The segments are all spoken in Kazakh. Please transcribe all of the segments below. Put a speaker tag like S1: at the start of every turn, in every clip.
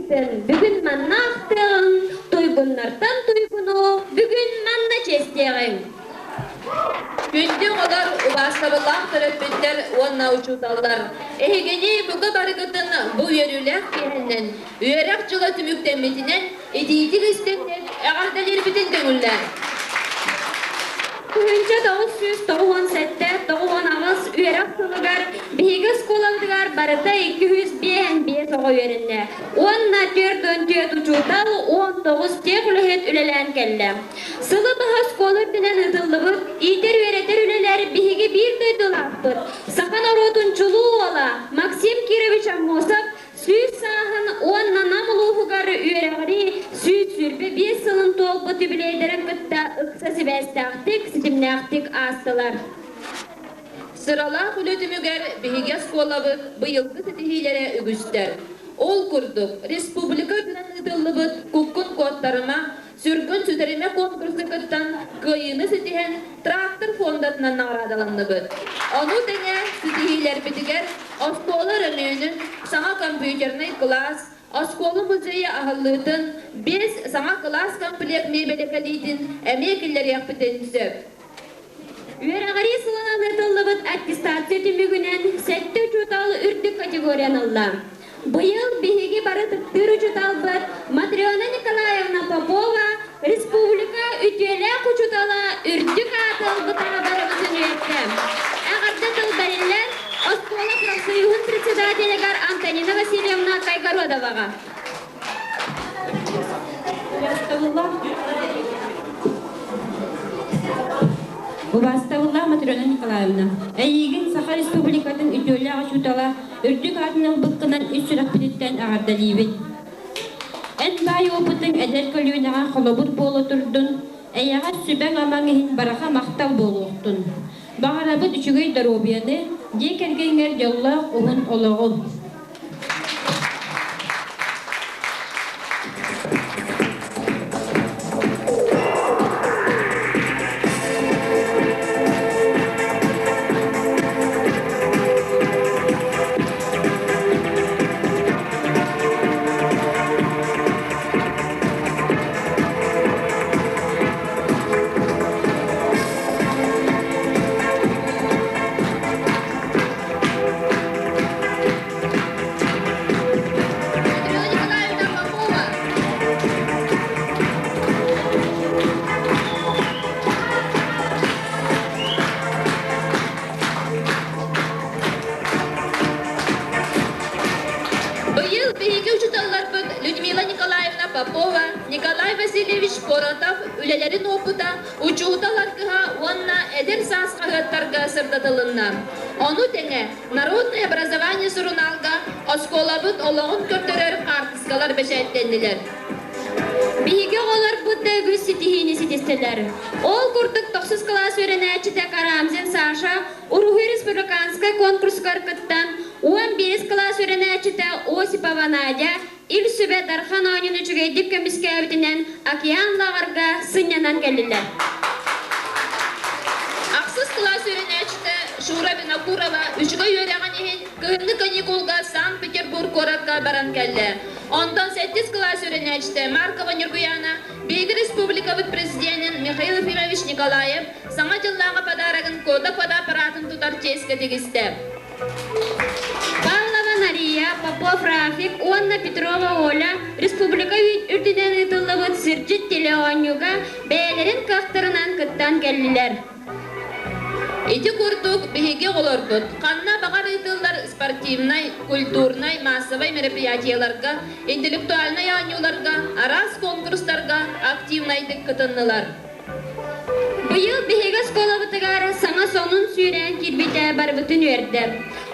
S1: Итин, бүгін манна ақтығын, тойгуннартан тойгуну, бүгін манна честеғин.
S2: Күнді олар ұластабылақ түріппеттер онна ұчуталар. Эхегені бұғы барығытын бұл өрілік кейіннен, үйерек жылы түміктенметінен, едейдік істенден әғардалер бітін дөңілдер.
S1: Күнче 997 ağız üyerak tılıgar, bihiga skolalıgar barıta 205 oğu yerinde. 10 uçutal, 19 tekülühet ülelen kelle. Sılı baha skolar dinen ıdıllıbıt, iter üyereter üleler bihigi bir döydülakbıt. Sakan orotun çuluğu ola, Maksim Kirevich Amosov, Süt sahın 10 namuluğugarı üyeregari, süt sürbe 5 sılın tolbu tübüleyderin kıtta ıksası bestaktik, sitimnaktik astılar.
S2: Sırala kulütümüger bihiga skolabıt bıyılgı titihilere ügüster. Ol kurduk, Respublika bilen ıdıllıbıt kukkun kodlarıma, sürgün süterime konkursu kıttan kıyını sitihen traktör fondatından naradalanlıbıt. Onu dene sitihiler bitiger, oskolar önünün sana kompüternay klas, Oskolu muzeyi ahıllıydın, biz sana klas komplekt mebelekaliydin, emekiller yapıdın söp.
S1: Üyeregari sılanalı ıdıllıbıt attestasiya tümügünen 7 uçutalı ürdük kategoriyanılla. Bu yıl bihigi barıtık 1 uçutalbıt Matriona Nikolaevna Popova Respublika ütüyelek uçutala ürdük atılbıt ağabarımızın üyettim. Ağırda tılbariller Oskola Proksuyuhun председателегар Антонина Васильевна Кайгородоваға.
S3: Убаставылла Матрона Николаевна. Әйеген Саха Республикатын ütüyle açutala үрдік атының бұққынан үш рақпедеттен ағардалибет. Ән бай опытың әдер көлуінаға қолабыт болу тұрдың, әйяға сүбәң амаңығын бараға мақтал болу оқтың. Бағарабыт үшігөй даробияны, дек әргенер жолла оғын олығын.
S2: Попова, Николай Васильевич Поротов ülelerin опыта учууталаргыга онна эдер саасқагаттарга сырдатылынна. Ону теңе народное образование суруналга осколабыт олоғын көртөрөр картыскалар бешеттендилер.
S1: Биге олар будда өз ситихини ситистелер. Ол курдук 9 класс öğrenäçite Karamzin Sasha Uruguay Республиканская конкурскар кыттан 15 класс öğrenäçite Осипова Надя Илсүбе Дархан ойнunu чүгейдик көміскәбітінен океанлағарға сынянан келілер.
S2: Ақсыз класс öğrenäçite Шура Винокурова үшігі өйрәған ехен күйінні каникулға Санкт-Петербург коратқа баран келді. Ondan 8 класс öğrenäçite Маркова Нюргуяна Бейгі Республикабыт президентін Михаил Ефимович Николаев саңа жыллаға падарағын кода аппаратын тұтар ческе тегісті.
S1: Мария, Попов Рафик, Онна Петрова Оля, Республика үрдінен ұтылығыт сыржыт телеонюга бәлерін қақтырынан кыттан келділер.
S2: Эти курдук беге олорбут. Канна багар ытылдар спортивный, культурный, массовый мероприятияларга, интеллектуальный анюларга, арас конкурстарга активнайдык кытыннылар.
S1: Быйыл беге сколабытыгары саңа сонун сүйрен кирбите барбытын өрді.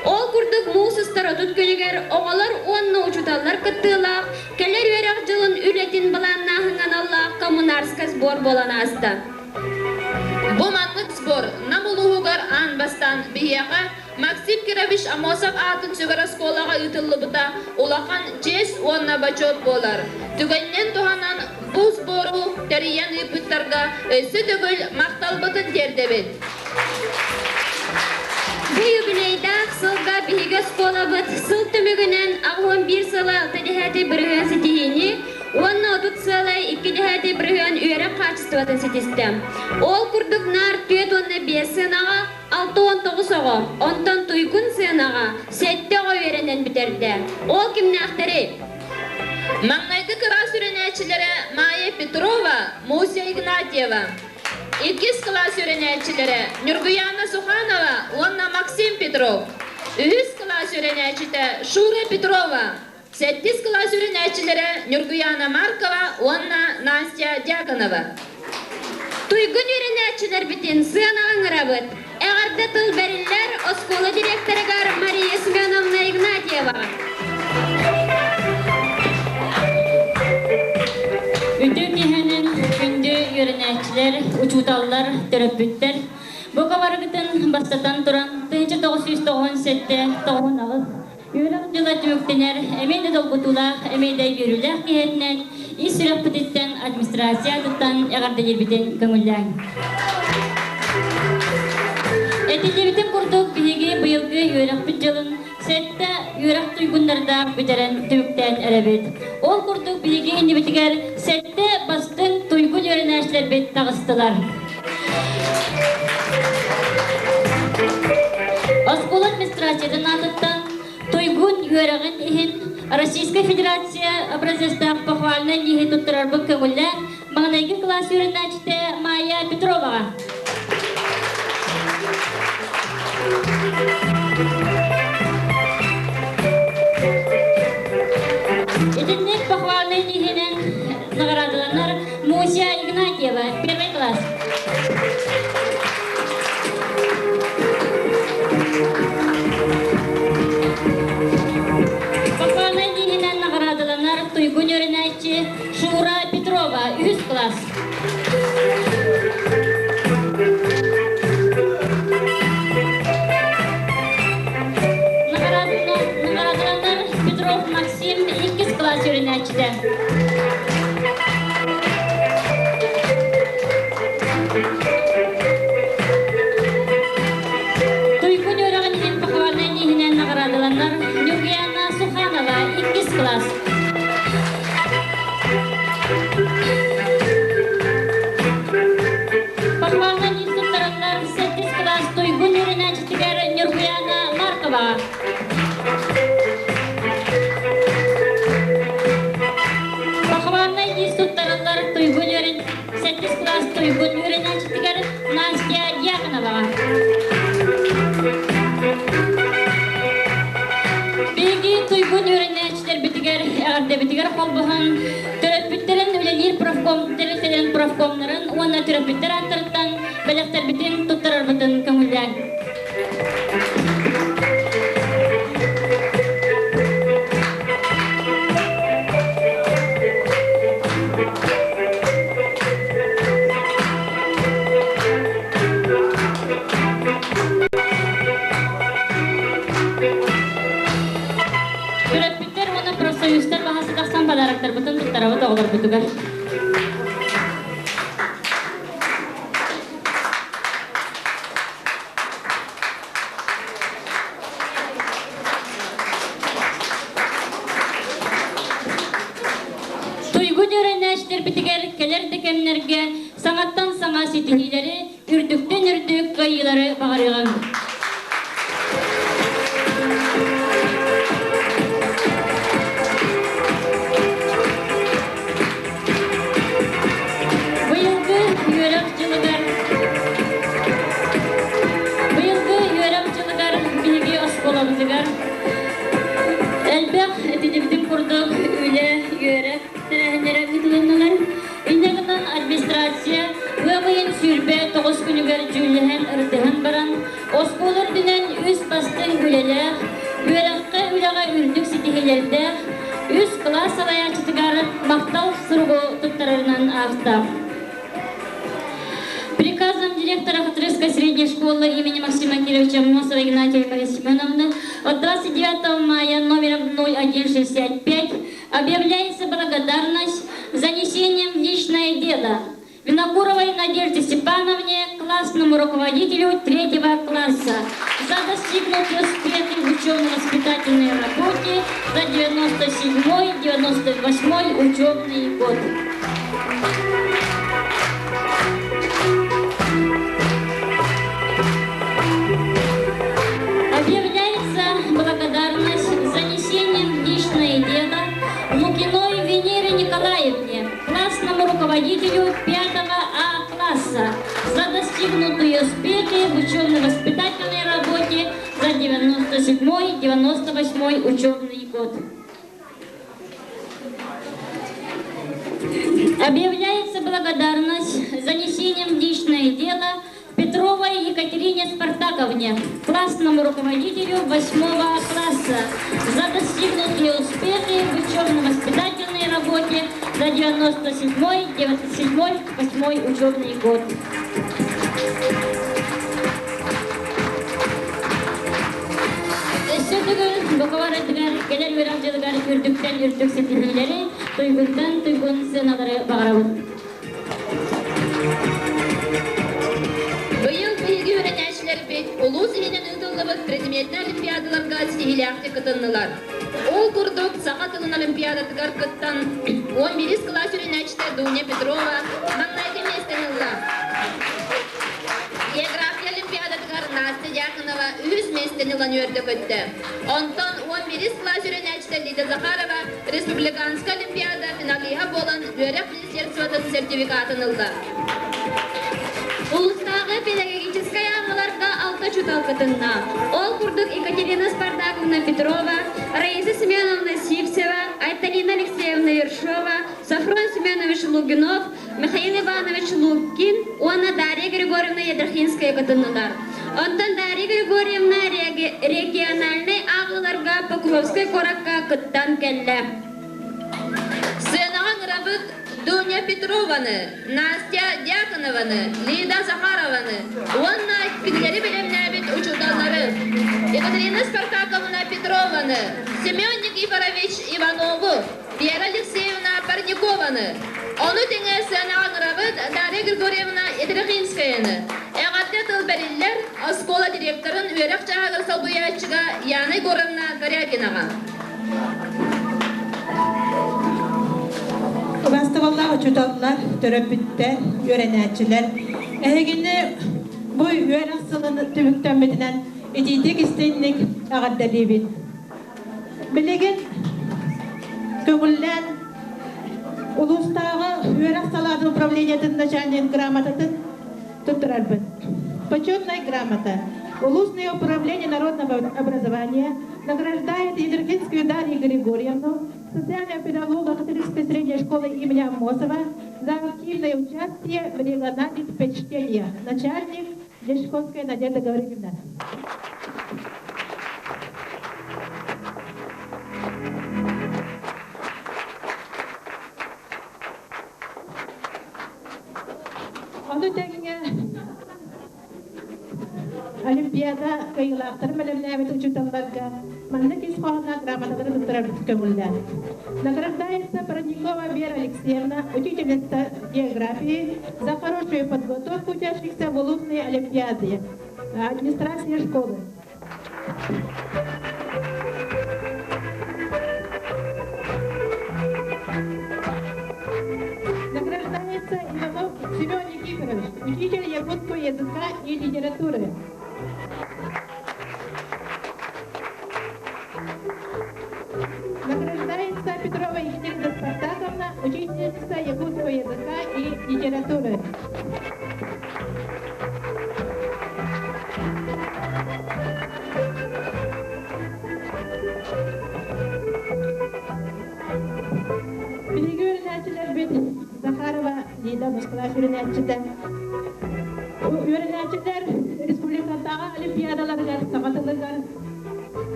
S1: Ол курдук мусыстар отут көнігер оғалар онны учуталар кыттылақ, келер өрек жылын үлетін бұланна хыңан Аллах коммунарска сбор болан асты.
S2: Бу манлык сбор намулугар анбастан бияга Максим Кирович Амосов атын сөгара сколага ытыллыбыта улахан честь онна бачот болар. Түгеннен туханан бу сбору териян ыпыттарга өсі төгіл мақталбытын тердебет.
S1: Bu юбилейда сылга биһиге сколабыт сыл түмүгүнен ағуын 1 сылы 6 дехәти бірігін сетейіні, онны 30 сылы 2 дехәти бірігін үйері қачыстыватын сетестім. Ол күрдік нар 4 онны 5 сынаға, 6-19 оғы, онтан туйкун сынаға, 7 оғы үйерінен бітерді. Ол кімні ақтары?
S2: Маңнайды класс үйренәчілері Майя Петрова, Муся Игнатьева. 2 класс үйренәчілері Нюргуяна Суханова, Онна Максим Петров. 3 класс үйренәчіті Шура Петрова. 8 класс үйренәчілері Нюргуяна Маркова, Онна Настя Дьяконова.
S1: Туйгун үйренәчілер бітін сыянағын ұрабыт. Әғарды тыл бәрілер осколы директорығар Мария Семеновна Игнатьева.
S3: Үтü kihinin күнді үйренәчілер, учуталлар, төрөппүттер. Бұ қаварғытын бастатан тұран 1997-9 ағыз. Үйрек жылы түміктенер, әмейді долғытулақ, әмейді үйрілік кейетінен, ис-сүрек пүтеттен администрация тұттан әғарды ербітен көңілләң. Әтелебітін құрдық бігі бұйылғы үйрек бүт жылын, сәтті үйрек тұйгындарда бүтерен түміктен әрәбет. Ол құрдық бігі енді бітігер, сәтті бастың тұйгын үйренәшілер бет тағыстылар. Оскол администрациядан атыттан Тойгун үйрәғін ехін Российская Федерация образестақ похвалынан ехін тұттырар бұл көңілі маңнайғы класс үйренәчті Майя Петроваға. Едіннік похвалынан ехінен нағарадыланар Муся Игнатьева, 1 класс. Туйгун үйренәчі Шура Петрова, 100 класс. Нағарадыландар Петров Максим, 2 класс үйренәчіде. Туйгун үйрәғін ең пақуарнан егінен нағарадыландар Нюргуяна Суханова, 2 класс. Пахвалнан инструкторлар 8 класс Туйгун үйренәчітігер Нюргуяна Маркова. Пахвалнан инструкторлар 8 класс Туйгун үйренәчітігер Настя Дьяконова. Беги Туйгун үйренәчілер бітігер, әғарда бітігер қолбығын түрөппіттерін өлелер профкомларын, онна түрөппіттер аттырыттан бәліқтер бітін тұттырар бұтын көңілден. Түрөппіттер оны профсоюзтар бағасы тақсан подарақтар бұтын тұттарабы тоғылар бұтығар. Келер-декемнерге саңаттан саңа сетихилері, үрдіктен үрдік қайылары бағарыған. Бұйылғы үйерек жылығар білге осколабызығар. Әлбәқ әтедебдің құрдық үйлі үйерек тәрәхінері күтілінілер. Иннегінен администрация өңейін сүрбе 9 күнігер жүліген ұрдығын баран, осколар дүнен үз бастың үлелі, үйерекке үлеға үрдік сетихелерді, үз класс алаячытығар мақтал сұрғы тұттарынан ағыста. Приказом директора Хатырской средней школы имени Максима Кировича Мосова Игнатия Марии Семеновны от 29 мая номером 0165 объявляется благодарность занесением в личное дело Винокуровой Надежде Степановне, классному руководителю 3 класса. за достигнутые успехи в учебно-воспитательной работе за 97-98 учебный год. Объявляется благодарность занесением в личное дело Лукиной Венере Николаевне, классному руководителю 5 А класса, за достигнутые успехи в учебно-воспитательной работе за 97-98 учебный год. Объявляется благодарность занесением в личное дело Петровой Екатерине Спартаковне, классному руководителю 8 класса, за достигнутые успехи в учебно-воспитательной работе за 97-98 учебный год. Бакаваратыгар, келер верамжылыгар үрдүктен үрдүк сетилилери, туйгундан туйгун сыналары багарабын.
S2: Быйыл биги öğrenençiler bit улус илинен ыңдыллыбыт предметне олимпиадаларга стихилякты кытыннылар. Ол курдук сака тылын олимпиадатыгар кыттан 11 класс öğrenençte Дуня Петрова маңнайгы местенылла. География олимпиадатыгар Настя Яхонова үз местенылан өрдүк өттү. Онтон 11 класс öğrenençte Лида Захарова республиканская олимпиада финалиха болан Бөрек министерствотын сертификатынылды.
S1: Улустағы педагогическая ағыларда алта чутал кытынна. Ол курдук Екатерина Спартаковна Петрова, Раиса Семеновна Сивцева, Айталина Алексеевна Ершова, Сафрон Семенович Лугинов, Михаил Иванович Лукин, Анна Дарья Григорьевна Ядрахинская кытыннылар. Онтан Дарья Григорьевна региональный ағыларга Покровской коракка кыттан келле.
S2: Сынаған рабыт Дуня Петрованы, Настя Дьяконованы, Лида Захарованы, Уанна Питгери Белемнабит учудалары, Екатерина Спартаковна Петрованы, Семен Никифорович Иванову, Вера Алексеевна Парникованы, Onu tenge sınаған рабыт Дарья Григорьевна Ядрахинскаяны. Эғатты тылбәриллер Аскола директорын өрек жағағыр салбуячыға Яны Горовна Корякинаға.
S4: Бастывалла учуталлар, төрөпүттер, öğrenençiler. Ehegini bu öğrençilini tübüktenmedinden edidik istenlik ağaddalibin. Bilegen kögüllen Улустағы öğrençilerde управлениятын начальник грамотатын tutturarbın. Почетная грамота. Улусное управление народного образования награждает Ядрахинскую Дарью Григорьевну, социального педагога католической средней школы имени Амосова за активное участие в региональных впечатлениях. Начальник Лешковская Надежда Гавриловна. Олимпиада кайылақтыр мәлімләбет учуталларга манны кесқоғына грамоталары тұттырабыт көңілден. Награждается Парникова Вера Алексеевна, учительница географии, за хорошую подготовку учащихся в улусной олимпиаде. Администрация школы. Награждается Иванов Семен Никифорович, учитель якутского языка и литературы. Награждается Петрова Екатерина Спартаковна, учительница якутского языка и литературы. Bilgi öğrenençiler bit Захарова Лида Москва öğrenençiler. Öğrenençiler Respublikadağı olimpiadalarga katılırlar.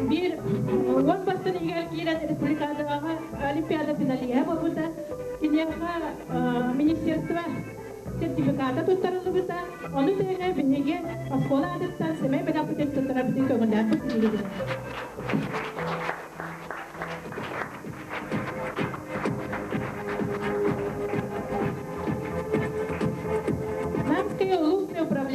S4: Bir 10 basın ilgili kiren Respublikadağı olimpiada finaliye bolsa kinyaga ministerstva sertifikata tuttarılırsa onu tege binege askola adettan seme bela putet tuttarabdi kögünden tutulur.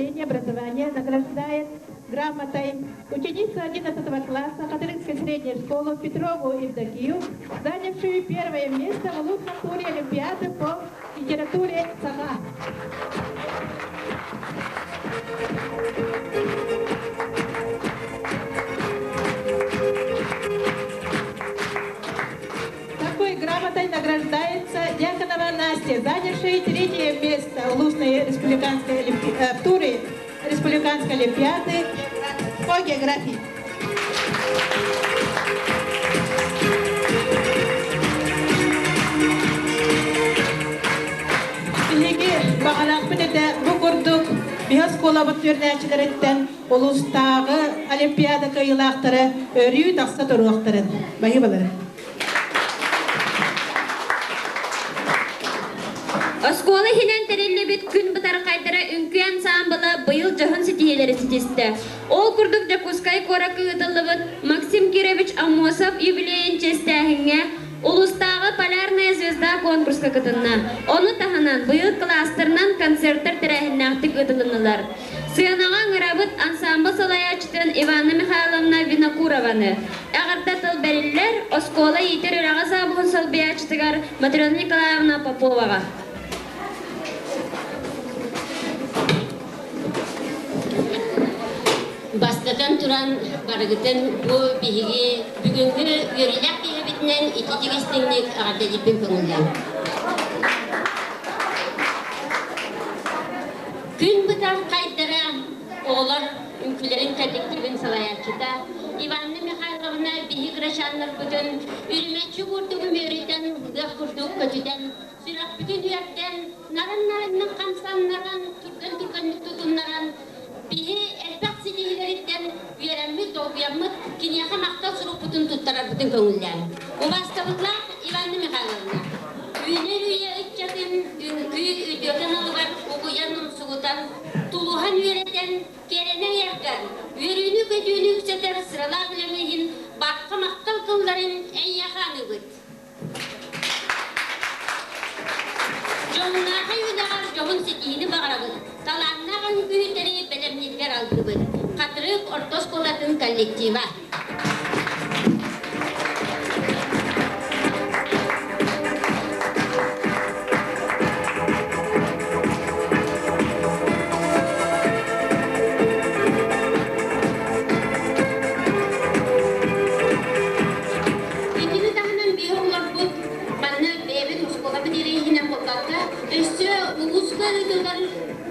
S4: среднее образование награждает грамотой ученицу 11 класса католической средней школы Петрову Евдокию, занявшую первое место в лучшем туре Олимпиады по литературе ЦАГА. Такой грамотой награждается Дьяконова Настя, занявшая третье место в лучшей в туре республиканской олимпиады по географии. Билеги бағалақ біледі бұқырдық бейіз қолабық түрнәчілеріттен ұлыстағы олимпиада қиылақтары өрі тақса тұруақтарын. Бағы балары.
S1: Оскола хинен терелли бит күн бутар кайдара үнкү ансамблы быйыл жаһан сетиелери сетисте. Ол курдук Жакускай коракы ыдылыбыт Максим Кирович Амосов юбилейин честәһиңе Улустагы Полярная звезда конкурска кытынна. Оны таханан быйыл кластернан концерттер тирәһиннәхтик ыдылынылар. Сыянаган ырабыт ансамбль салаячтын Ивана Михайловна Винокурованы. Әгәрдә тыл бәрилләр Оскола йитер ырага сабыгын салбыячтыгар Матрена Николаевна Поповага.
S5: Бастатан туран барыгытын бу биһиги бүгүнгү үрүләк биһибитинен ититигистиңник ардалипин көңүллән. Күн бутар кайдара оолар үнкүлерин коллективин салаячыта Иванна Михайловна биһи грашаннар бүтүн үрүмәчү курдугу мөритен гах курдук көтүден сүрак бүтүн үярден наран камсаннаран турган тутуннаран биһи элбак сидилериттен үерәммит толгуяммыт кинияха мактал сурук бутун туттарар бүтүн көңүллән. Убастабытлар Иванна Михайловна. Үйнер үйе ытчатын үнкүй үйдөрден алыгар угуян умсугутан тулухан үеретен керене ярган. Үйрүүнү көдүүнү үксетер сыралаа билемейин бакка мактал кылларын эн яханы быт. Жоннаха үйдагар жогун сетиини багарабыт. Таланнаган үйдери белемниткер алдыбыт. Катырык ортос колатын коллектива.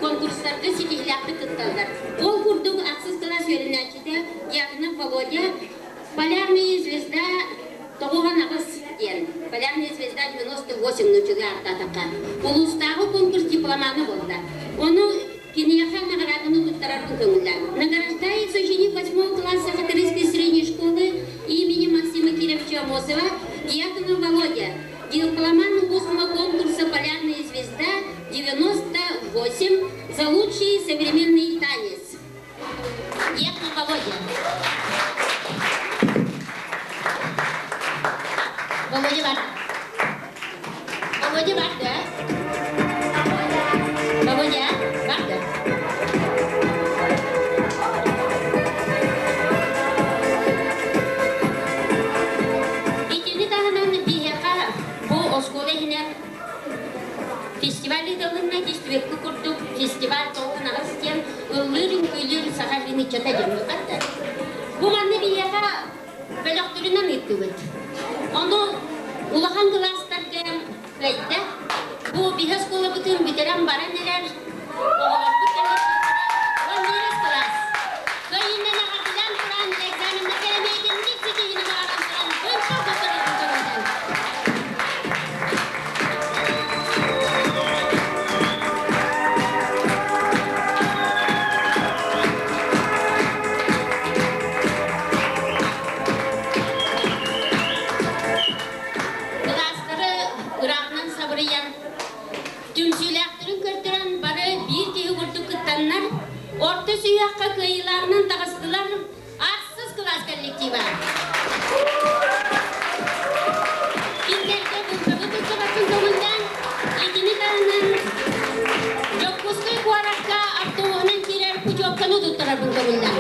S5: Конкурстарда сидилякты кытталдар. Ол курдук аксыз класс өрүнәчите Дьяконов Володя Полярная звезда тоғуған ағыз ден. Полярная звезда 98 нөчіге артатақа. Улустағы конкурс дипломаны болды. Оны кинияха наградыны кыттарардың көңілден. Награждается ученик 8 класса Католической средней школы имени Максима Кировича Амосова Дьяконов Володя. Дипломан 8 конкурса «Полярная звезда» 98 за лучший современный танец. Дьяконов Володя. Володя бар. Володя бар, да? Володя бар, да? Фестиваль дылына дистивекку курдук, фестиваль толгын агыстен ыллырын күйлөр сахалины чата жемі қатты. Бу манны бияға бөлөктөрүнөн ыттыбыт. Ону улахан класстарга кайтта. Бу бихас колобутун битерен баран элер. Orta süyakka kıyılarının dağıstılar, arsız klas kollektiva. Bizlerde bu sıratın sonundan, edini kanının, Jokkuskay kuarakka, Abdu'nun kire бағарабын көңілден.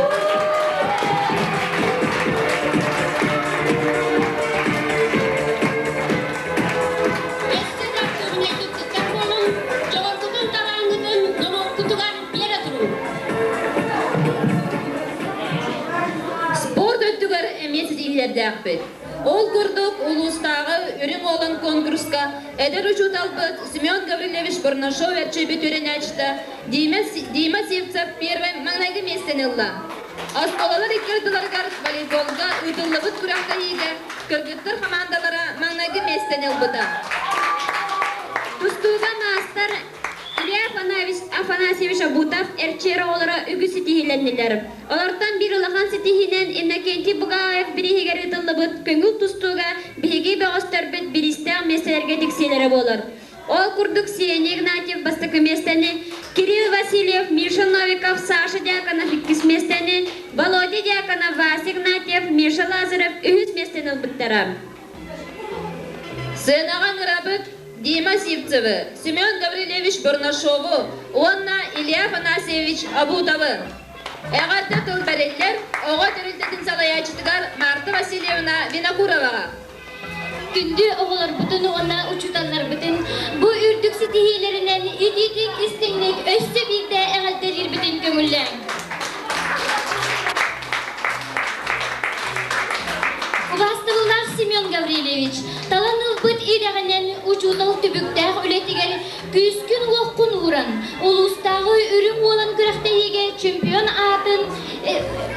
S2: Спорт өттігер әмесіз ийлерді ақпет. Ол күрдік ұлыстағы үрін олон конкурска әдір үшут албыт Семен Гаврилевич Барнашов әрчебет өрен әчті Дима Севцев первый маңнайғы местен ұлла. Асколалар икерділарғар волейболға ұйдылыбыт күрақта егі кіргіттір командалара маңнайғы местен ұлбыда.
S1: Тустуга мастер Илья Афанасьевич Абутов эрчері олара үгі сетихиленнелер. Олардан бір ұлақан сетихинен Иннокентий Бугаев бірігер ұтылыбыт көңіл тустуга бігі бағыстарбет бірістәң меселерге тікселері болыр. Ол күрдік Сеня Игнатьев бастықы местені, Кирилл Васильев, Миша Новиков, Саша Дьяконов иккіс местені, Володя Дьяконов, Вася Игнатьев, Миша Лазарев үгіз местені ұлбыттара.
S2: Сынаған ұрабыт Дима Севцевы, Семен Гаврилевич Барнашову, Онна Илья Афанасьевич Абутовы. Әғатты тұлбәрелер, оға түрілтетін салаячытығар Марта Васильевна Винокуроваға.
S5: Күнді оғылар бұтыны ona ұчутанлар бұтын. Бұ үрдік сетихилерінен үдетік істіңлік өсті бірді әғалдер ербітін көңілләң. Uvastıllar Semyon Gavrilevich, talanıl bıt irağının ucunal tübüktäq ületigер küskün oqqun uğran. Ulustağı ürün olan kıraqtayıge çempion atın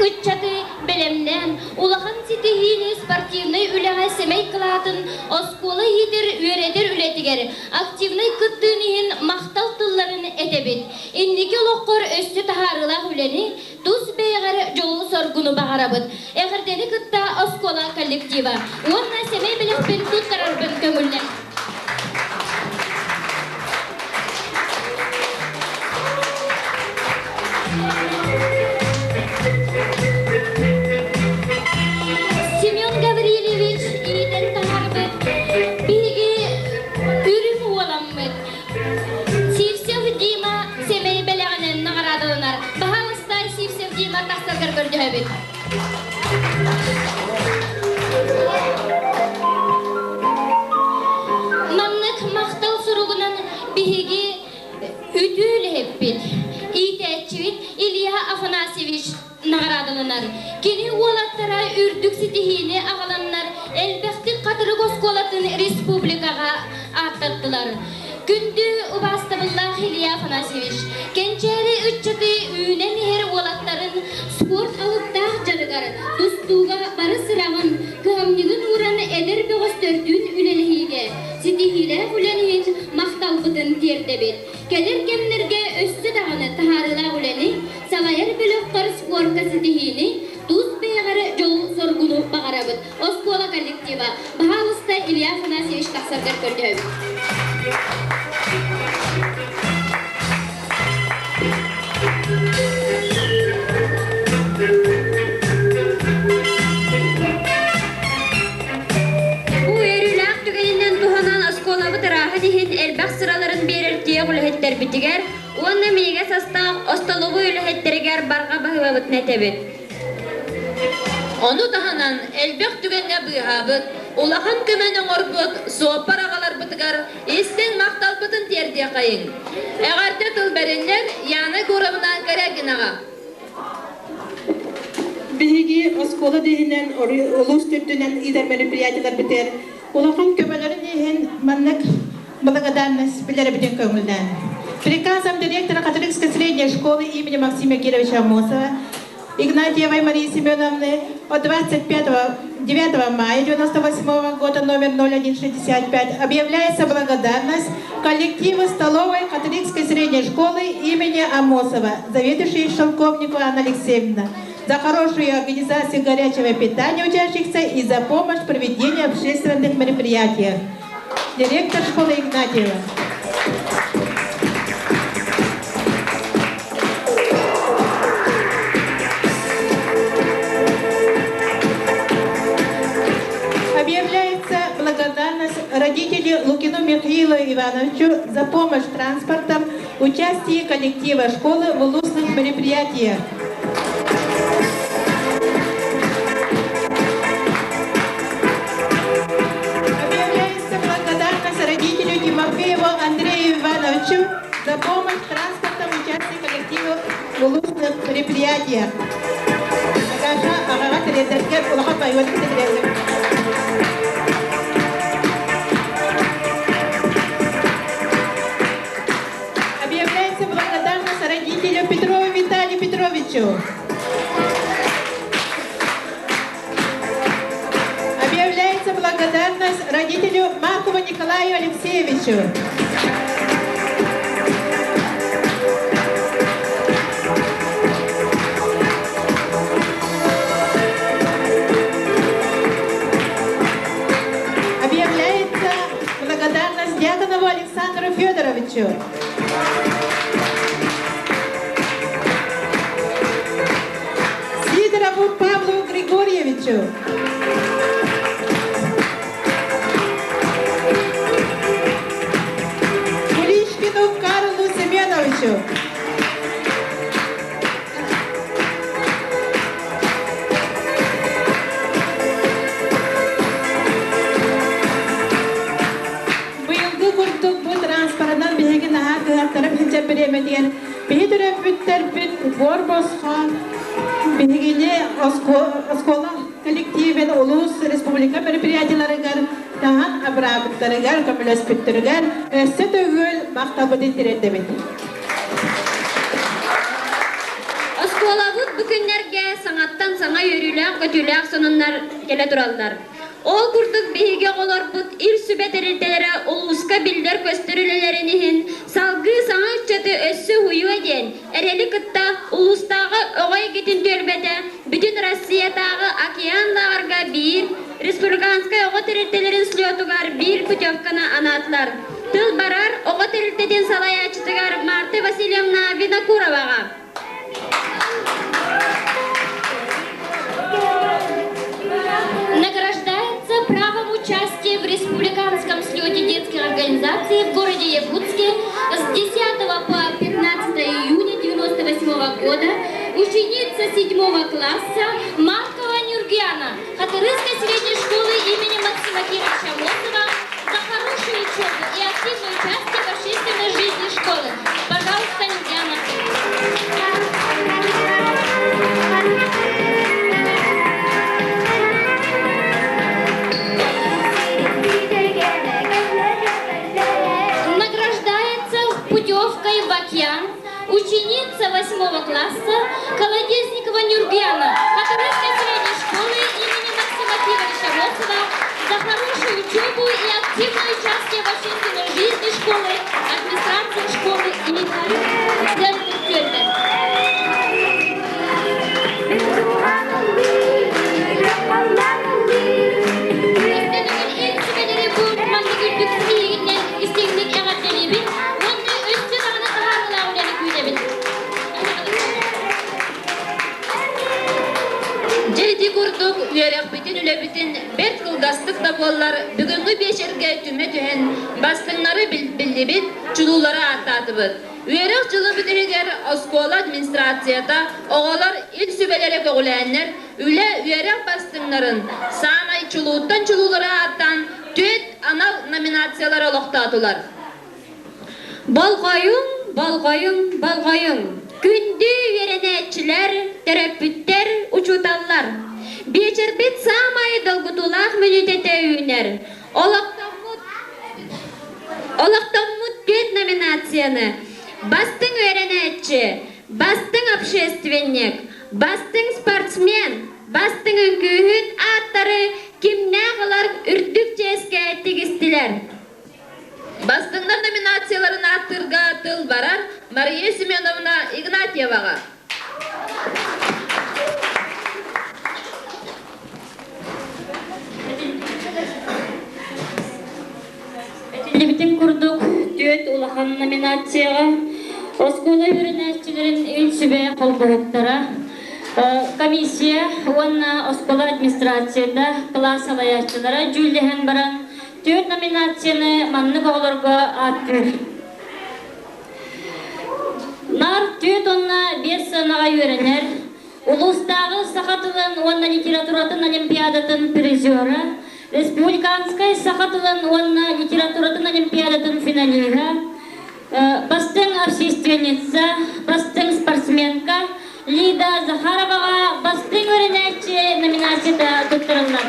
S5: ütçatı belemden. Ulağan sitihini sportivnay üleğe semey kılatın. Oskola yidir üredir ületigер. Aktivnay kıttığınıhin maqtal tıllarını etebit. Indiki loqqor östü taharılaq üleni tuz beyğar jolu sorgunu bağarabıt. Eğerdeni kıtta oskola коллектива. Онна семей белек бен туттарар бен көңіллән. Семен Гаврилевич иден тахарбыт. Биги үрім оламбыт. Сивсев Дима семей белегінен нағарадылынар. Бағалыстай Сивсев Дима тақсаргар көрдіғабыт. Manlık maqtal suruğunun bihigi ütüyle hebbit. İytetçivit İlya Afanasyevich nağaradılınar. Kini olattara ürdük sitihini ağalanlar elbekti Qatırık Oskolatın Respublikaga artattılar. Gündü ubastabıllah İlya Afanasyevich. Kençeri ütçatı üne meher olatların sport alıptağ jarıgar. Dustuğa barı sırağın kıhamnigin uğranı eder beğistörtün ülelihige. Sitihile ulenihin maqtal bıdın terdebet. Kelir kemlerge össü dağını taharıla uleni, salayar bölökkar sporka sitihini, tuz beyğarı jol sorgunu bağarabıt. Oskola kollektiva, Bahalısta İlya Afanasyevich taqsargar kördü.
S1: Elbaq sıraların belirtiye gülühetler bitiger, onu meyge sastaq ostolubu ülühetteriger barga bahıvabıt netebit.
S2: Onu tahanan elbaq tügenne bıhabıt, ulağan kömenin orbut, soğupar ağalar bıtıgar, isten maqtal bıtın terdiye kayın. Eğarte tılberenler yanı görevina geregin ağa.
S4: Bihigi oskola dehinen ulus türtünen idar meripiyatiler biter. Ulağan kömelerin dehen mannak благодарность Белеребеден Көңілден. Приказом директора католической средней школы имени Максима Кировича Амосова Игнатьевой Марии Семеновны от 9 мая 1998 года номер 0165 объявляется благодарность коллективу столовой католической средней школы имени Амосова, заведующей Шелковнику Анна Алексеевна, за хорошую организацию горячего питания учащихся и за помощь в проведении общественных мероприятий. Директор школы Игнатьева. Объявляется благодарность родителю Лукину Михаилу Ивановичу за помощь транспортом, участие коллектива школы в улусных мероприятиях. Федоровичу за помощь в транспортном участии коллектива в улучшенных мероприятиях. Объявляется благодарность родителю Петрову Виталию Петровичу. Объявляется благодарность родителю Маркову Николаю Алексеевичу. Объявляется благодарность Дьяконову Александру Федоровичу. Сидорову Павлу Григорьевичу. Куличкину Карлу Семеновичу. Быйылгы курдук бу транспортынан биһиги наһаа кыһаттара бинче биремедиен биһи төрөппүттөрбүт бор босхон биһигини оскола коллективен улус республика мероприятияларыгар таһан абраабыттарыгар көмөлөспүттөрүгар өссө төгүл мактабыды тиретебит.
S1: Осколабыт бүкүннерге саңаттан саңа йөрүләк, көтүләк сонуннар келе туралдар. Ол курдук биһиге олорбут ил сүбетерителери улуска билдер көстөрүлелеринин салгы саңа чаты өссө хуюа ден эрели кытта улустагы огой кетин төлбете бүтүн Россиядагы океандарга бир республиканская ого терителерин слетугар бир путевканы анатлар. Тыл барар ого терителден салаячтыгар Марта Васильевна Винокуровага.
S5: Награждается правом участия в республиканском слете детских организаций в городе Якутске с 10 по 15 июня 1998 года ученица 7 класса Маркова Нюргиана Хатырынской средней школы имени Максима Кировича Мосова за хорошую учебу и активное участие в общественной жизни школы. Пожалуйста, Нюргиана. Путевкой в океан ученица 8 класса Колодезникова Нюргиана Хатырынской средней школы имени Максима Кировича Мосова за хорошую учебу и активное участие в общественной жизни школы, администрации школы и центрных тюрьмах.
S2: Jeldi kurduk, üyelek bütün ülebütün bert kılgastık da bollar bugünkü beşerge tüme tühen bastınları bildibit, çuluları artatıbıt. Üyelek çulu bütünüger oskola administrasiyada oğalar ilk sübelere boğulanlar, üyelek bastınların sağmay çuluğuttan çuluları artan tüet anal nominatsiyalar oloqtatılar.
S1: Balgayın, balgayın, balgayın. Gündü verenetçiler, terapütler, uçutallar. Beçerbet samay dalgutulak mülütete üner. Olaktamut tüet nominasyonu. Bastın verenetçi, bastın общественник, bastın sportsmen, bastın önkühün atları kimnağılar ürdükçe eske tigistiler.
S2: Bastınlar nominatsiyalarını attırga tıl barar Mariya Semyonovna Ignatyevaga.
S3: Bütün kurduk düet ulahan nominatsiyaga Oskola öğrenicilerin ülsübe kolbuğuttara komissiya onna Oskola administrasiyada klas alayaççılara jüllehen baran düet nominatsiyаны manlık olurga attır. Nar düet onna 5 sanağa öğrenir. Улустагы сахатылын онна литературатын олимпиадатын призера, республиканскай сахатылын онна литературатын олимпиадатын финалига, бастың общественница, бастың спортсменка Лида Захароваға бастың өренәтші номинацияда тұттырылған.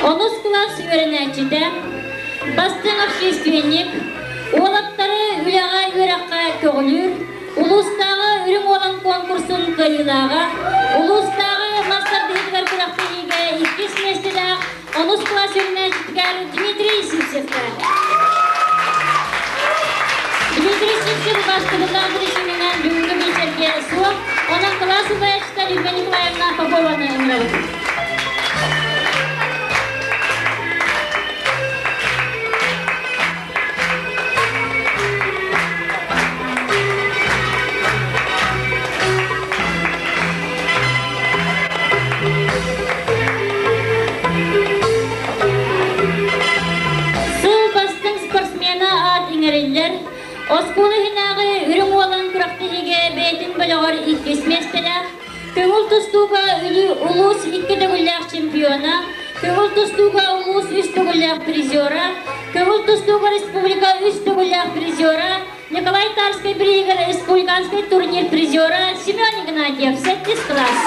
S3: Олус класс өренәчіде бастың общественник олаттары үліға өрәққа көгілір, улустағы үрің olan конкурсын кайылаға, улустағы мастар дейдігер күрәқті еге 2 семестрді олус класс өренәчіткер Дмитрий Сипсевка. Дмитрий Сипсев бастығынан бірішімінен бүгінгі бейсерге суық, оның классы баяшыта Людмила Николаевна Попованы ұмырауды. Осколы хинағы үрің olan күрақтығыға бәйтін бөліғар 2 местелі, көңіл тұстуға ұлыс 2 төгілләқ чемпиона, көңіл тұстуға ұлыс 3 төгілләқ призера, көңіл тұстуға республика 3 төгілләқ призера, Николай Тарский бригер республиканский турнир призера, Семен Игнатьев, 7 класс.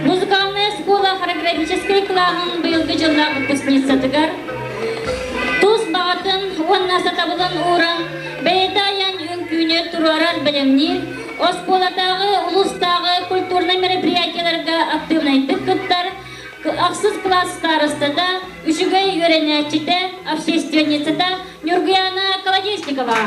S3: Музыкальная школа хореографической кланын быйылгы жылда выпускницатыгар. Туз бағатын, онна сатабылын уран, бәйдаян үңкүйне турарар білімнер, Осколатағы, улустағы культурный мероприятияларға активнайтып күттар, ақсыз класс старыстада, үшігай өренәчіде, общественницада Нюргияна Колодесникова.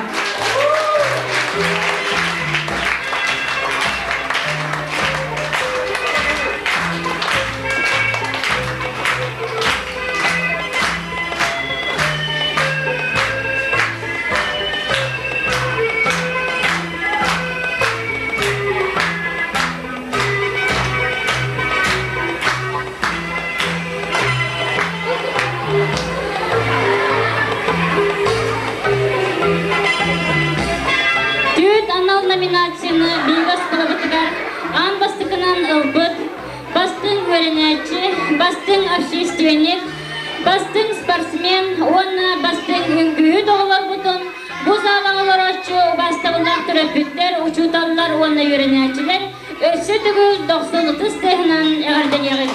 S3: Номинацияны Бейгас Колобытыгар Ан бастықынан ылбыт, бастың өренәтші, бастың общественник, бастың спортсмен, онна бастың үңгүйі доғылар бұтын, бұз алағылар очу, бастығылар түрәпіттер, учуталылар онна өренәтшілер, өсі түгіл 90-30 тегінен әғарден еғін.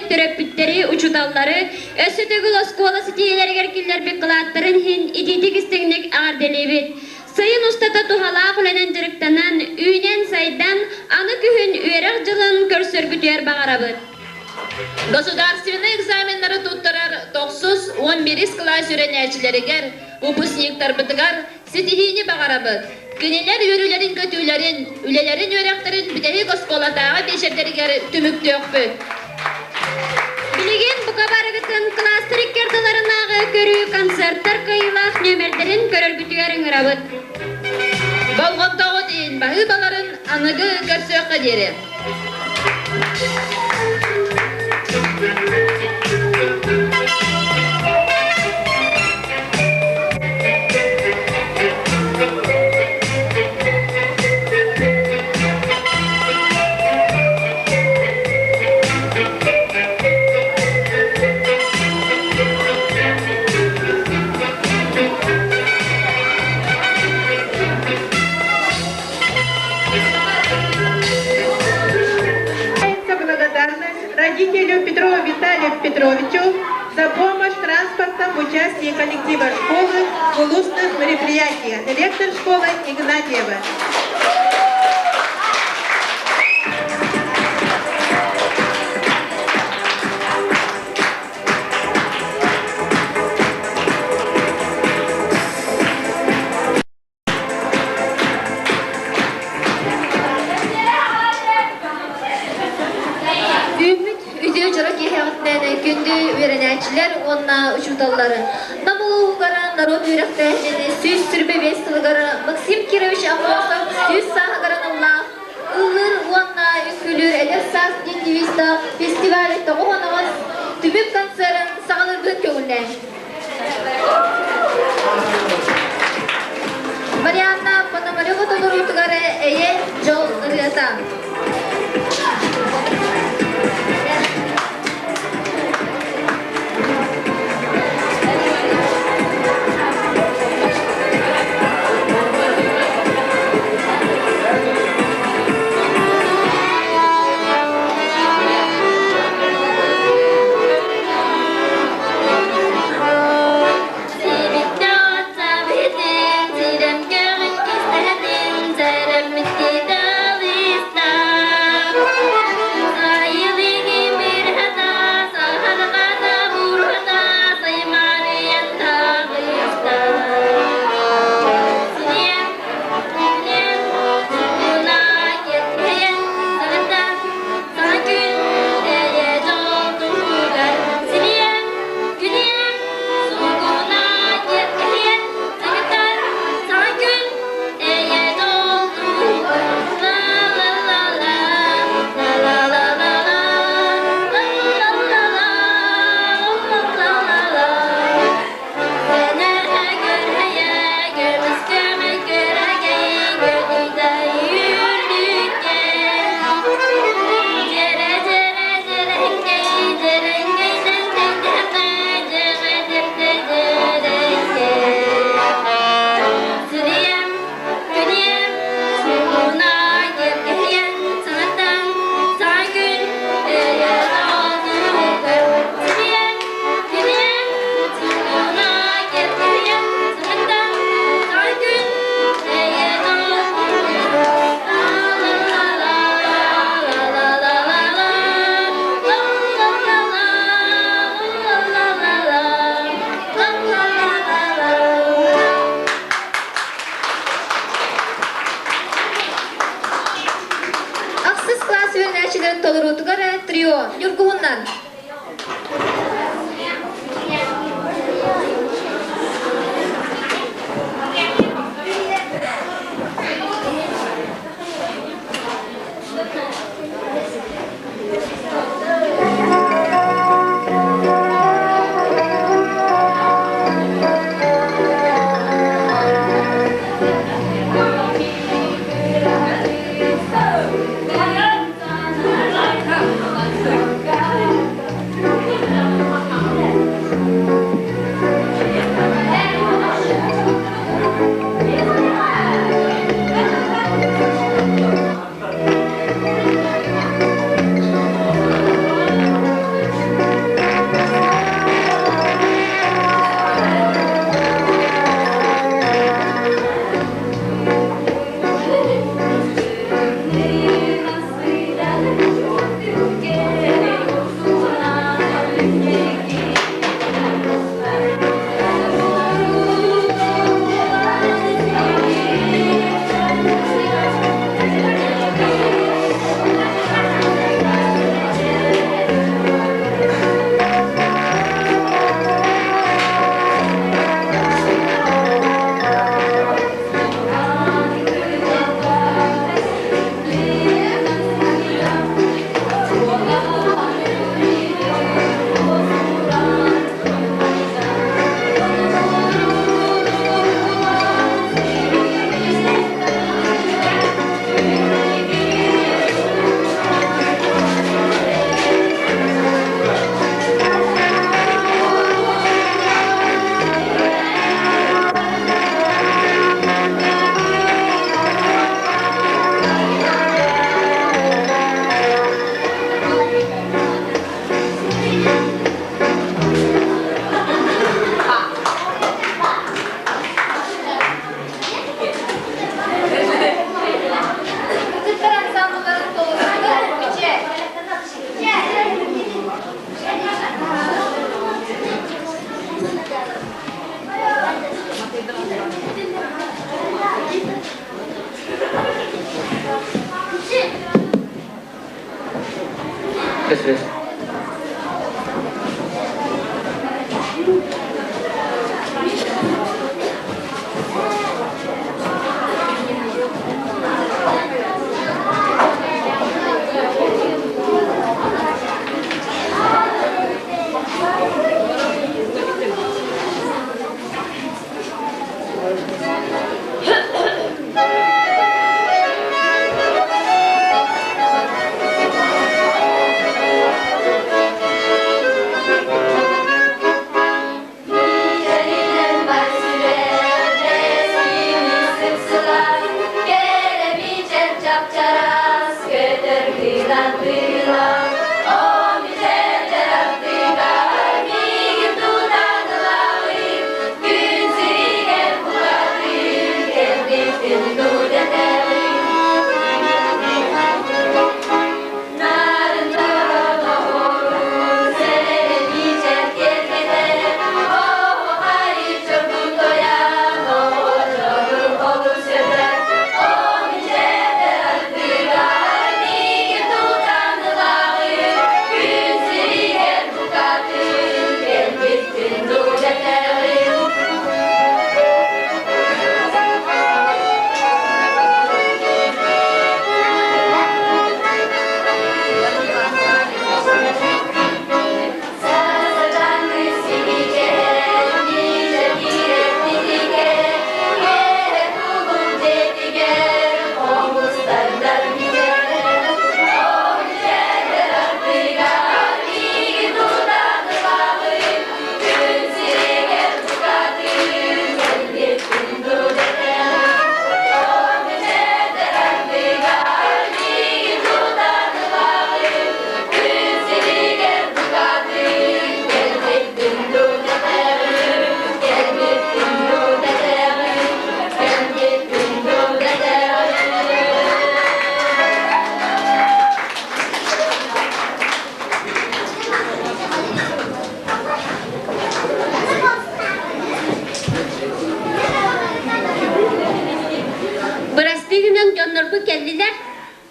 S1: Төрөппүттери, учуталлары, өсі түгіл оскола сетиелер керкелер бек қылаттырын хин идитик істігінек ағарделебет. Сайын ұстата тухалақ үленен жырықтанан, үйнен сайдан аны күхін үйерек жылын көрсөргүтер бағарабыт.
S2: Государственный экзаменлары туттарар 911 класс үренәчілерігер, выпускниктар бітігар, сетихини бағарабыт. Кенелер үрілерін көтүлерін, үлелерін өректірін бітері осколатаға бешердерігер түмікті өкпіт.
S1: Билеген бұқа барығытын кластыр иккерділарынағы көрі концерттар қайылақ нөмердерін көріргүтігерін ұрабыт.
S2: Болғантағы дейін бағы баларын анығы көрсөққа дері.
S4: водителю Петрову Виталию Петровичу за помощь транспортом в участии коллектива школы в улучшенных мероприятиях. Директор школы Игнатьева.
S6: Gündü verençiler onna uçurtalları. Namuluğugara narod yüreklerini süs sürbe vestilgara Maksim Kirovich Amosov süs sahagaranımla ılır onna ükülür Elefsas Dindivista festivalette oğanağız tübük konserin sağlırgın köğünle. Mariana Panamarıgı dolurutugara eye jol ırıyata. Trio, Yurkuhundan.
S7: Kösürüz.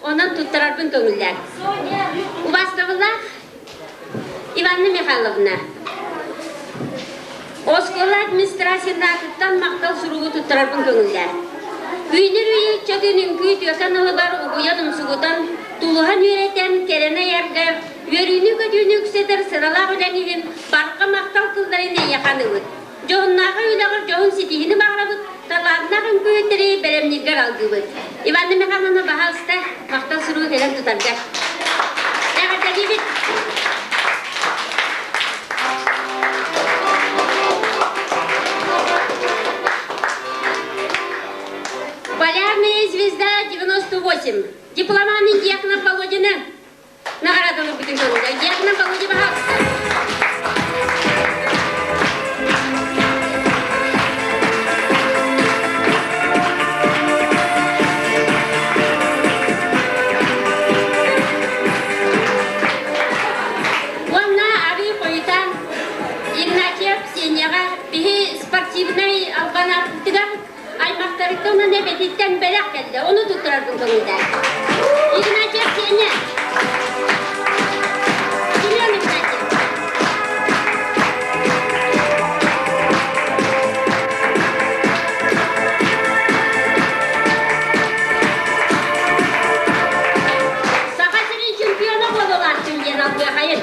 S5: Ondan tutturarbın köngüller. Ubastığılar Ivanna Mikhailovna. Oskola administrasiyondan maktal surugu tutturarbın köngüller. Üynür üye çökünün küyt yakanılı var uguyanım sugudan tuluhan yüreten kerene yerger yörünü kötünü küsedir sıralar ödenivim barqa maktal kıllarını yakanıvıd. Johunnağı üylağır johun sitihini bağırabıd. Talarnağın köyetleri beremnigler algıvıd. Ivanna Mikhailovna bahalsta maktal surugu helen tutargar. Eğer gibit. Полярная звезда 98. Дипломанный Дьякона Володина. Награданы bütün konuda. Дьякона Володя Бахалста. Онна ари қойтан Игнатьев Сенеға бихи спортивный албанаттыға аймақтарықты оны небететтен бәләк келді. Оны тұттырардың көңілді. Игнатьев Сене. Семен Игнатьев. Сақасының чемпионы болуға түнген албай қайын.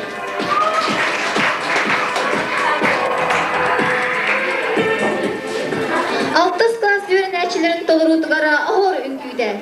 S6: Алтыс класс öğrencilerin doğrultulara ağır ünküde.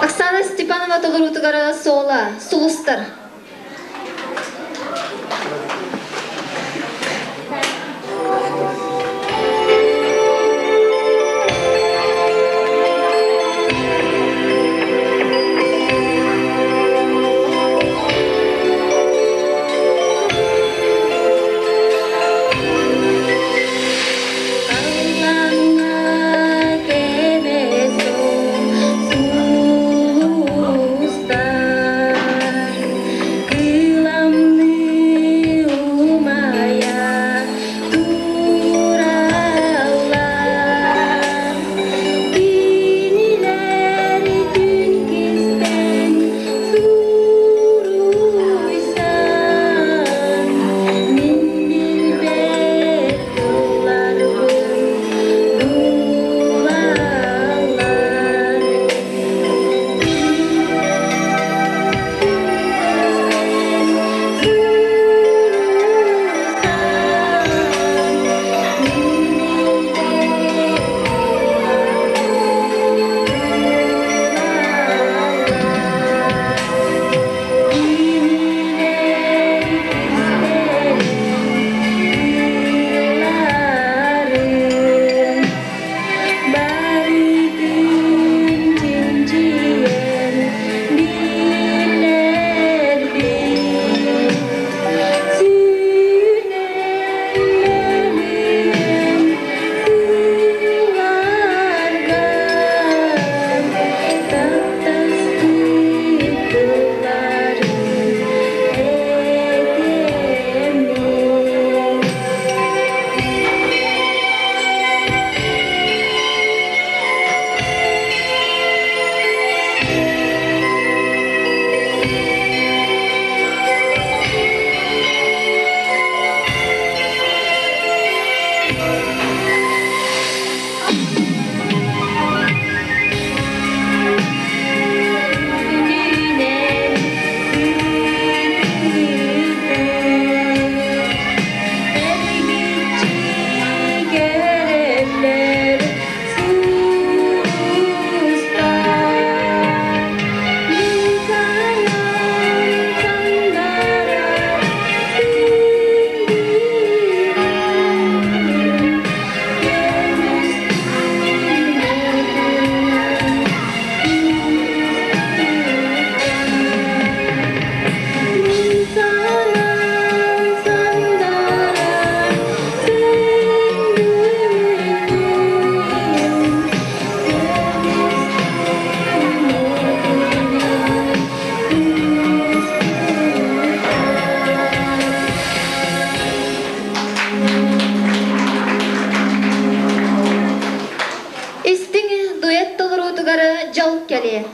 S6: Оксана Степанова толырутыгара сола, сулустар. келе.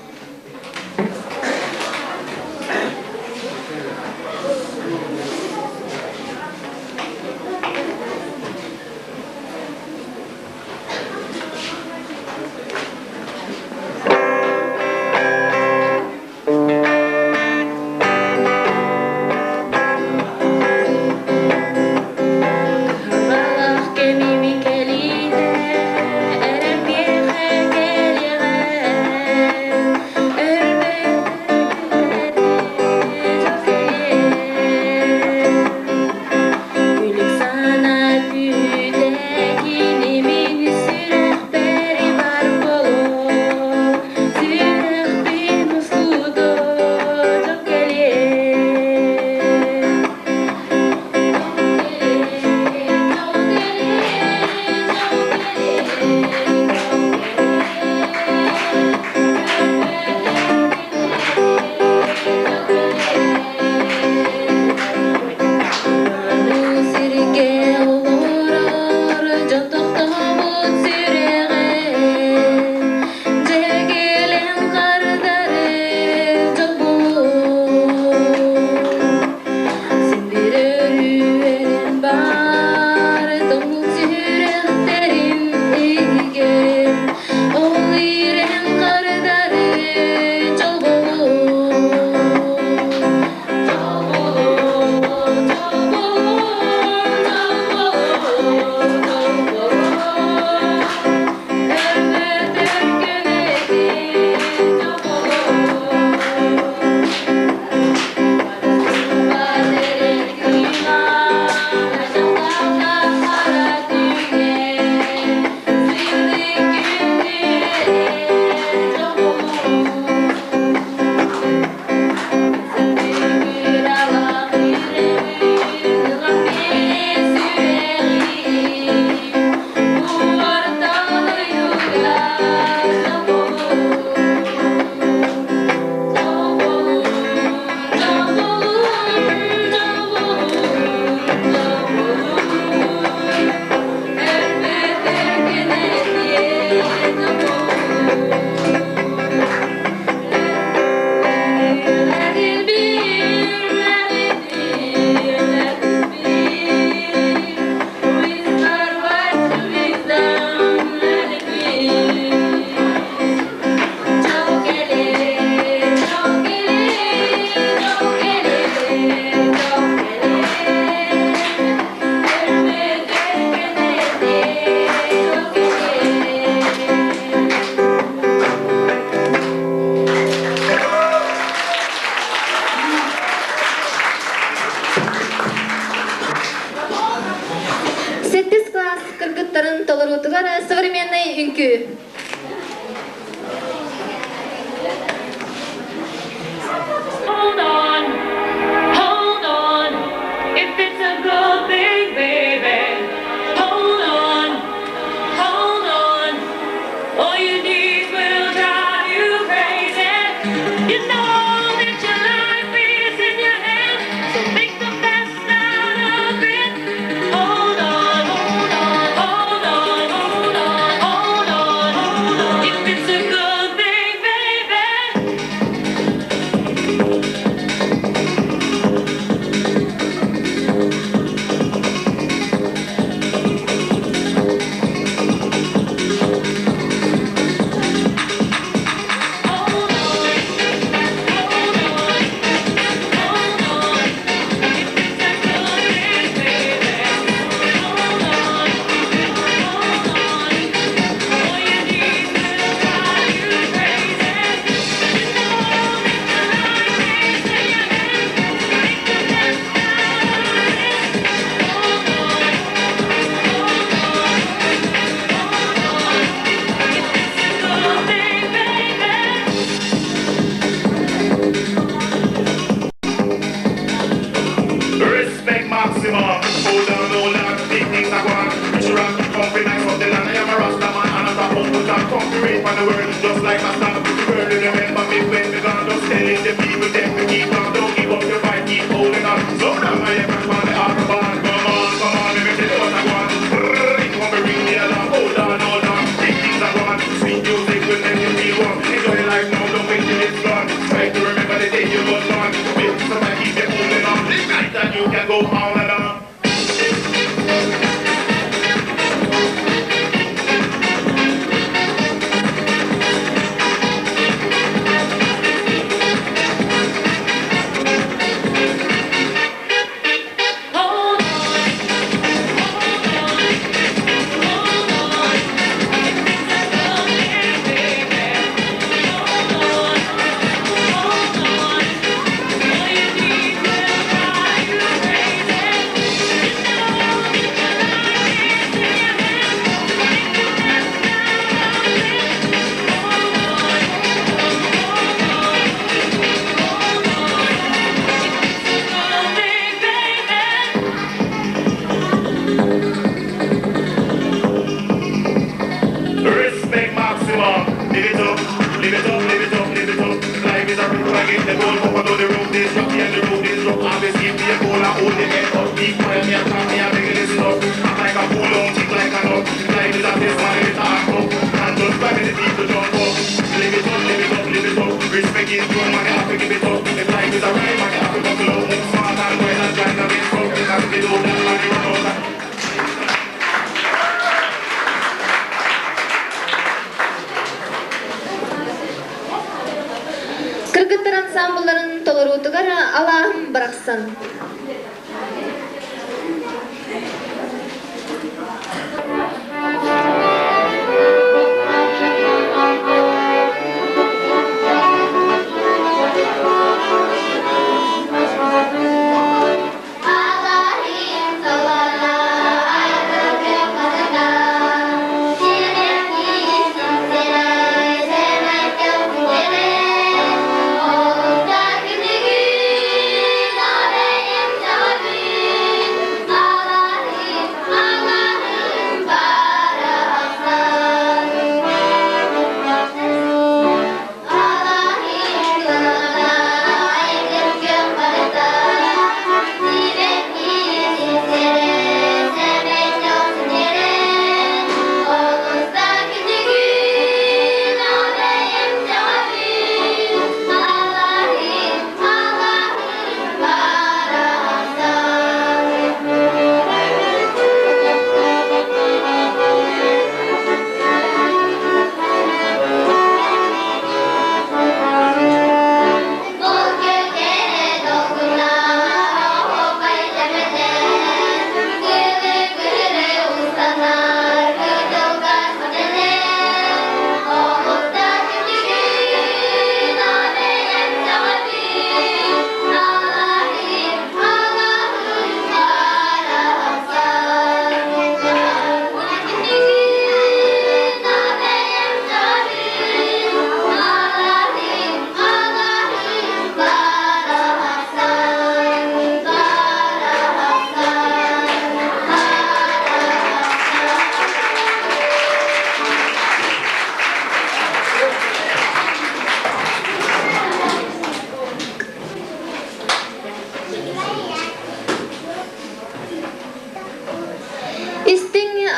S6: Современный үнкү.
S7: Hold on, if it's a good thing, baby. Hold on, all your needs will drive you crazy. You know that your life is in your hands, so make the best out of it. Hold on, if it's a good thing, baby.
S8: don't go on the road is rocky and the road is rough. Always give me a goal, I hold the head up. Keep quiet, me a talk, me a beg it listen up. I'm like a bull, don't think like a nut. Life is a test, man, it's a act up. And just grab the people jump up. Live it up, live it up, live it up. Respect is due, man, you have to give it up. If life is a ride, man, you have to buckle up. Move smart and well and try not to get broke. Because if you do that, man, you run out.
S6: Кыргыттар ансамбльларын толорутугар Аллахым бараксан.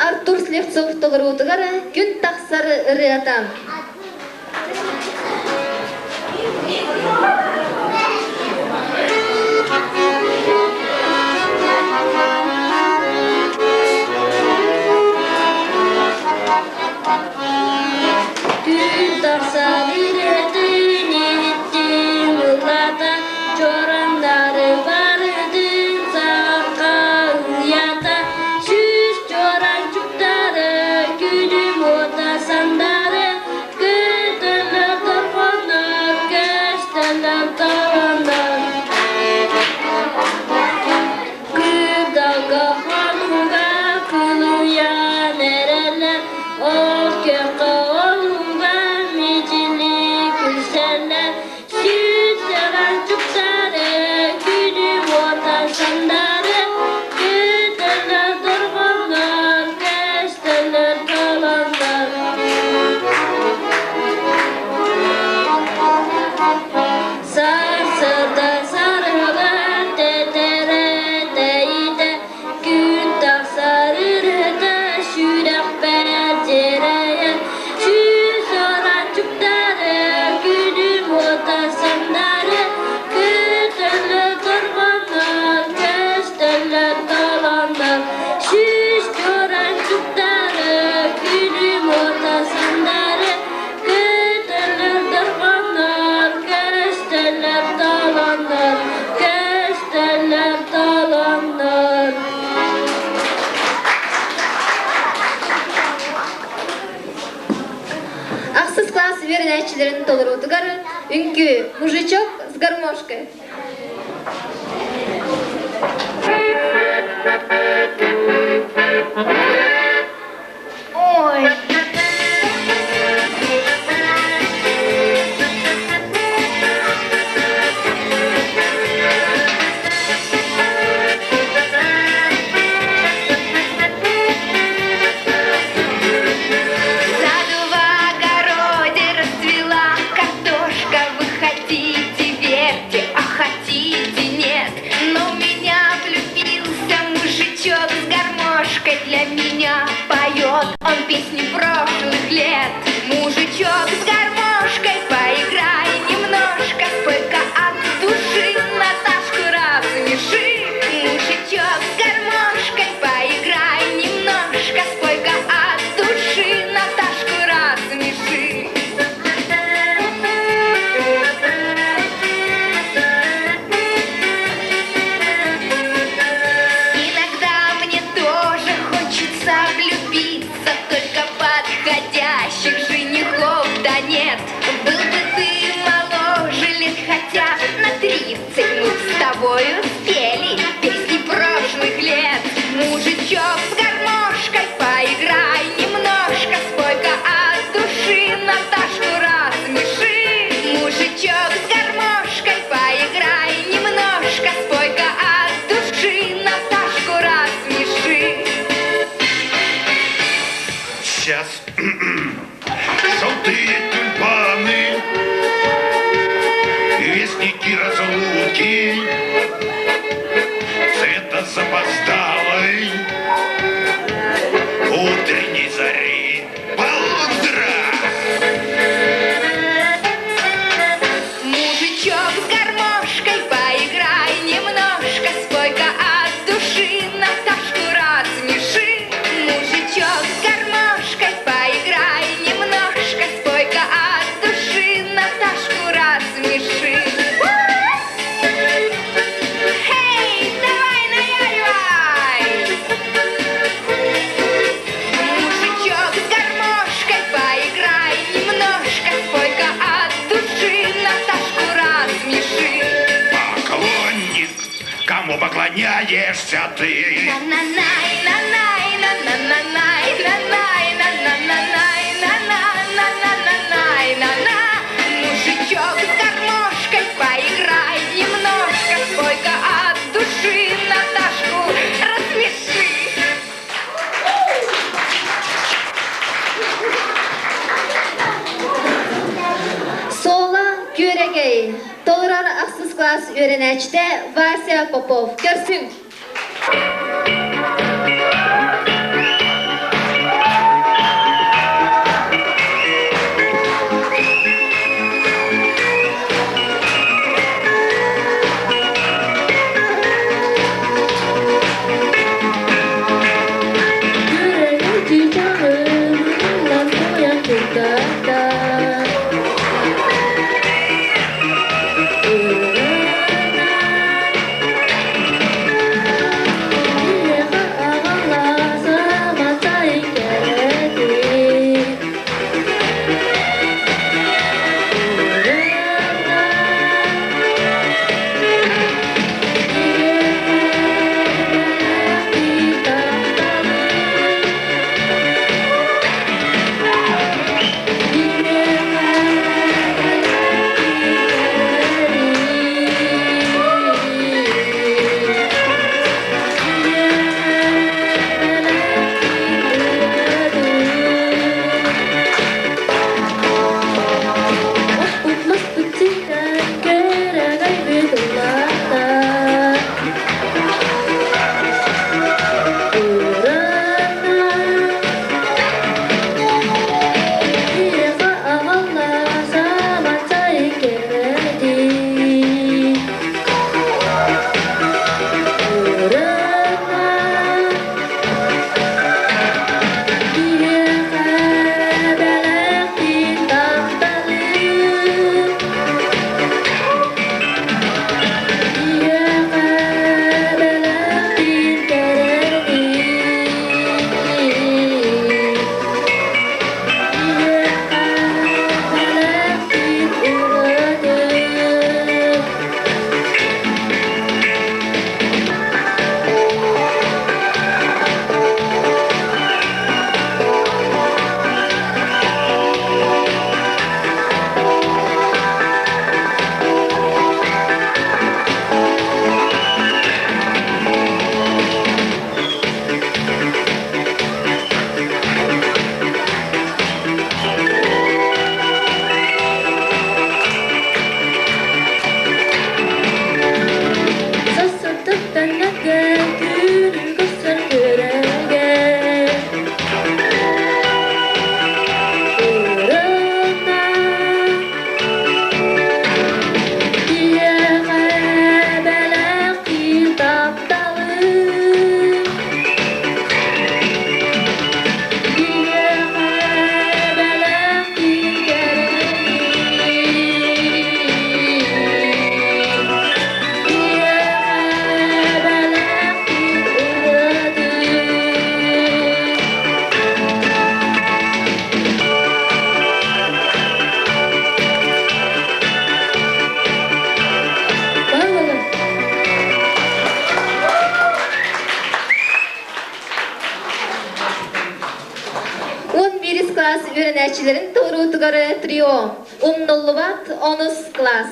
S6: Артур Слевцов толорутугар күн тахсары ырыатам.
S1: Күн тахсары ырыатым, ниттим ылата, чорандары бардым саакка уята. Sandare, good and the corner, cast and the
S6: вернячилерин толорутугар үнкү мужичок с гармошкой. Ой.
S9: Саду в огороде расцвела картошка, выходите вверх.
S6: подходящих женихов да нет. Был бы ты моложе лет хотя на 30, мы с тобою спели песни прошлых лет. Мужичок с гармошкой, поиграй немножко, спой-ка от души, Наташку рассмеши. Мужичок с гармошкой, поиграй немножко, спой-ка от души, Наташку рассмеши.
S8: Сейчас желтые тюльпаны, вестники разлуки, цвета запоздалой утренней зари. Полутра!
S6: Мужичок с гармошкой, поиграй немножко, спой-ка от души, Наташку рассмеши. Мужичок с гармошкой, поиграй немножко, спой-ка от души, Наташку рассмеши. Эй, давай наяривай! Мужичок с гармошкой, поиграй немножко, спой-ка от души, Наташку рассмеши.
S8: Поклонник, кому поклоняешься ты?
S6: На-на-най, на-най, на-на-на-най, на-най, на-на-на-най, на-на-на-на-на-най, на-на. Мужичок с гармошкой, поиграй немножко, спой-ка от души, Наташку рассмеши. Sola Güregey, Tolrar Aksız Klas öğrençte Vasya Popov, görsün. Yüreği canım, lan koyan dudakta. класс öğrenecilerin doğrutugarı trio. Umnullubat 10 class.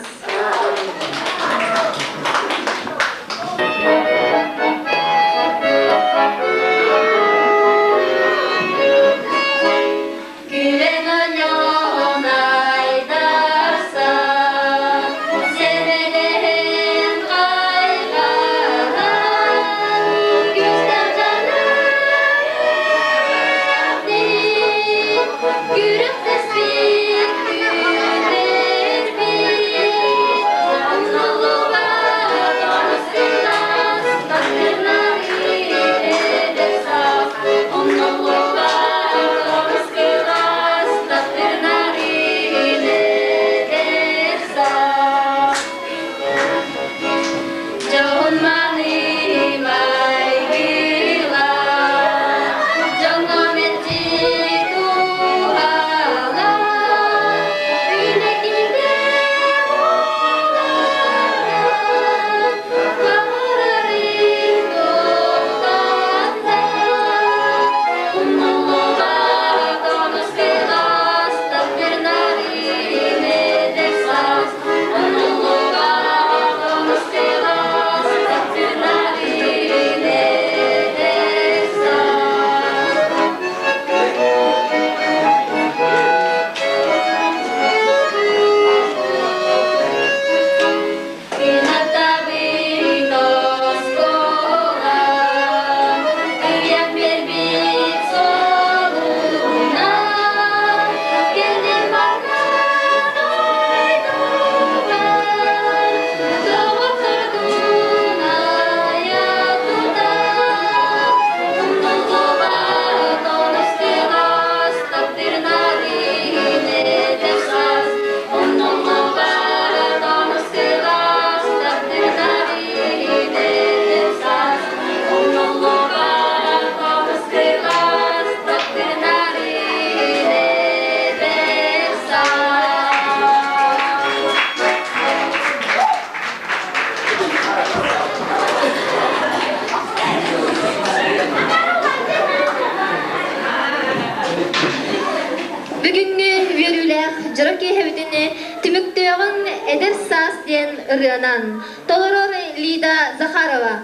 S6: Rıanan, Toloror Lida Zakharova.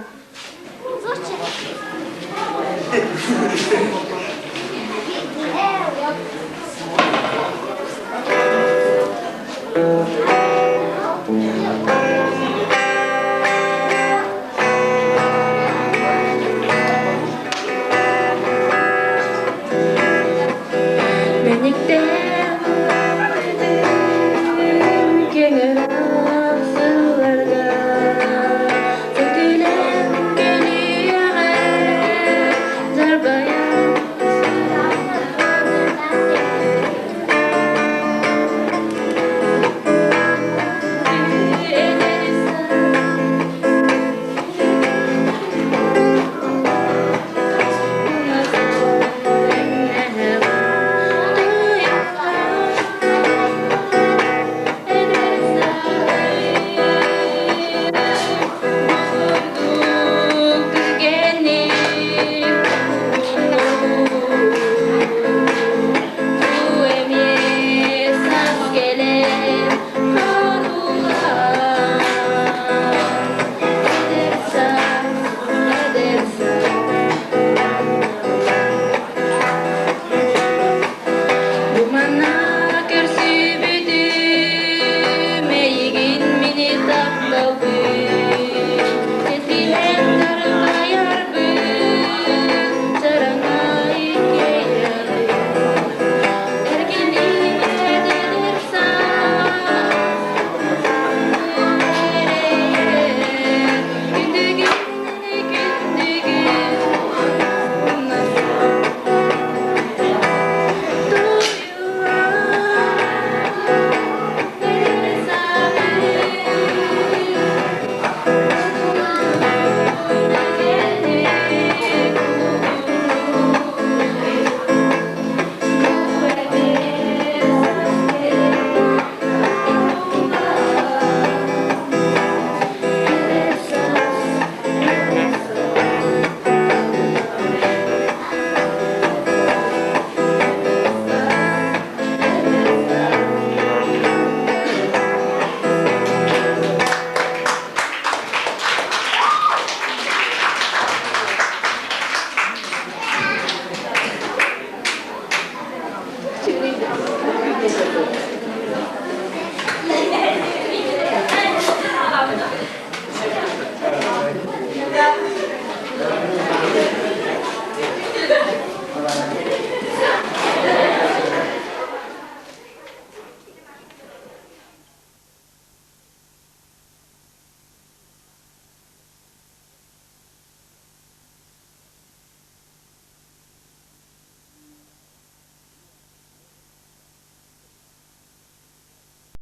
S9: ettirdi.